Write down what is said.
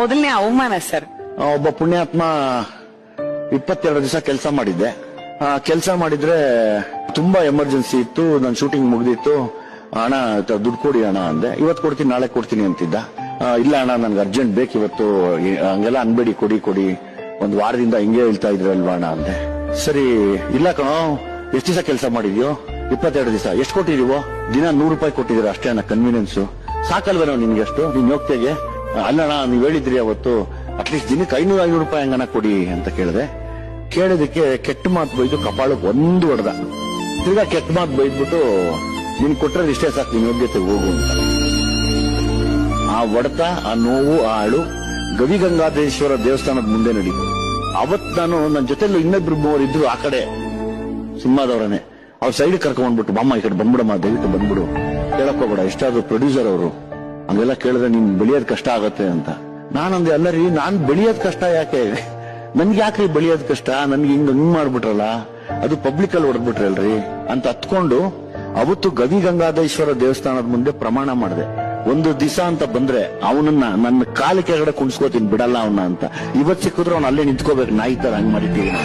ಮೊದಲನೇ ಅವಮಾನ ಸರ್. ಒಬ್ಬ ಪುಣ್ಯಾತ್ಮ 22 ದಿವಸ ಕೆಲಸ ಮಾಡಿದ್ದೆ. ಕೆಲಸ ಮಾಡಿದ್ರೆ ತುಂಬಾ ಎಮರ್ಜೆನ್ಸಿ ಇತ್ತು, ನನ್ನ ಶೂಟಿಂಗ್ ಮುಗ್ದಿತ್ತು, ಹಣ ದುಡ್ಡು ಕೊಡಿ ಅಣ್ಣ ಅಂದೆ. ಇವತ್ತು ಕೊಡ್ತೀನಿ ನಾಳೆ ಕೊಡ್ತೀನಿ ಅಂತಿದ್ದ. ಇಲ್ಲ ಅಣ್ಣ ನನ್ಗೆ ಅರ್ಜೆಂಟ್ ಬೇಕು ಇವತ್ತು, ಹಂಗೆಲ್ಲ ಅನ್ಬೇಡಿ, ಕೊಡಿ ಕೊಡಿ, ಒಂದ್ ವಾರದಿಂದ ಹಿಂಗೆ ಹೇಳ್ತಾ ಇದ್ರಲ್ವಾ ಅಣ್ಣ ಅಂದೆ. ಸರಿ ಇಲ್ಲ ಕಣೋ, ಎಷ್ಟು ದಿವಸ ಕೆಲಸ ಮಾಡಿದ್ಯೋ? 22 ದಿವಸ. ಎಷ್ಟು ಕೊಟ್ಟಿದೀವೋ? ದಿನ 100 ರೂಪಾಯಿ ಕೊಟ್ಟಿದ್ದೀರ ಅಷ್ಟೇ ಅಣ್ಣ, ಕನ್ವೀನಿಯನ್ಸ್ ಸಾಕಲ್ವೇನೋ ನಿನ್ಗೆ ಅಷ್ಟು ನಿನ್ ಯೋಗ್ಯತೆಗೆ? ಅಲ್ಲಣ್ಣ ನೀವ್ ಹೇಳಿದ್ರಿ ಅವತ್ತು ಅಟ್ಲೀಸ್ಟ್ ದಿನಕ್ಕೆ 500 ರೂಪಾಯಿ ಹಂಗನ ಕೊಡಿ ಅಂತ ಕೇಳಿದೆ. ಕೇಳಿದಕ್ಕೆ ಕೆಟ್ಟ ಮಾತು ಬೈದು ಕಪಾಳಕ್ಕೆ ಒಂದು ಹೊಡೆದ. ತಿರ್ಗಾ ಕೆಟ್ಟ ಮಾತು ಬೈದ್ಬಿಟ್ಟು ನೀನ್ ಕೊಟ್ರೆ ಇಷ್ಟೇ ಸಾಕು, ನಿನ್ ಯೋಗ್ಯತೆ ಹೋಗು ಅಂತ. ಆ ಹೊಡೆತ, ಆ ನೋವು, ಆ ಅಳು ಗವಿಗಂಗಾಧರೇಶ್ವರ ದೇವಸ್ಥಾನದ ಮುಂದೆ ನಡೀತು. ಅವತ್ ನಾನು ನನ್ನ ಜೊತೆಲ್ಲೂ ಇನ್ನೊಬ್ರು 3 ಇದ್ರು ಆ ಕಡೆ ಸಿನಿಮಾದವರನ್ನೇ. ಅವ್ರ ಸೈಡ್ ಕರ್ಕೊಂಡ್ಬಿಟ್ಟು, ಬಾಮ್ಮ ಈ ಕಡೆ ಬಂದ್ಬಿಡಮ್ಮ, ದಯವಿಟ್ಟು ಬಂದ್ಬಿಡು, ಕೇಳಕ್ ಹೋಗ್ಬೇಡ, ಎಷ್ಟಾದ್ರು ಪ್ರೊಡ್ಯೂಸರ್ ಅವರು, ಹಂಗೆಲ್ಲ ಕೇಳಿದ್ರೆ ನೀನ್ ಬೆಳೆಯೋದ್ ಕಷ್ಟ ಆಗತ್ತೆ ಅಂತ. ನಾನಂದೆ ಅಲ್ಲ ರೀ, ನಾನ್ ಬೆಳೆಯೋದ್ ಕಷ್ಟ ಯಾಕೆ, ನನ್ಗೆ ಯಾಕ್ರಿ ಬೆಳೆಯೋದ್ ಕಷ್ಟ, ನನ್ಗೆ ಹಿಂಗ್ ಮಾಡ್ಬಿಟ್ರಲ್ಲ, ಅದು ಪಬ್ಲಿಕ್ ಅಲ್ಲಿ ಹೊಡೆದ್ಬಿಟ್ರಲ್ರಿ ಅಂತ ಹತ್ಕೊಂಡು ಅವತ್ತು ಗವಿಗಂಗಾಧರೇಶ್ವರ ದೇವಸ್ಥಾನದ ಮುಂದೆ ಪ್ರಮಾಣ ಮಾಡಿದೆ. 1 ದಿವಸ ಅಂತ ಬಂದ್ರೆ ಅವನನ್ನ ನನ್ನ ಕಾಲ ಕೆಳಗಡೆ ಕುಣಿಸ್ಕೋತೀನಿ, ಬಿಡಲ್ಲ ಅವನ್ನ ಅಂತ. ಇವತ್ ಸಿಕ್ಕಿದ್ರು ಅವ್ನು ಅಲ್ಲೇ ನಿಂತ್ಕೋಬೇಕು, ನಾಯಿ ತರ ಹಂಗ್ ಮಾಡಿಟ್ಟಿದ್ದೀನಿ.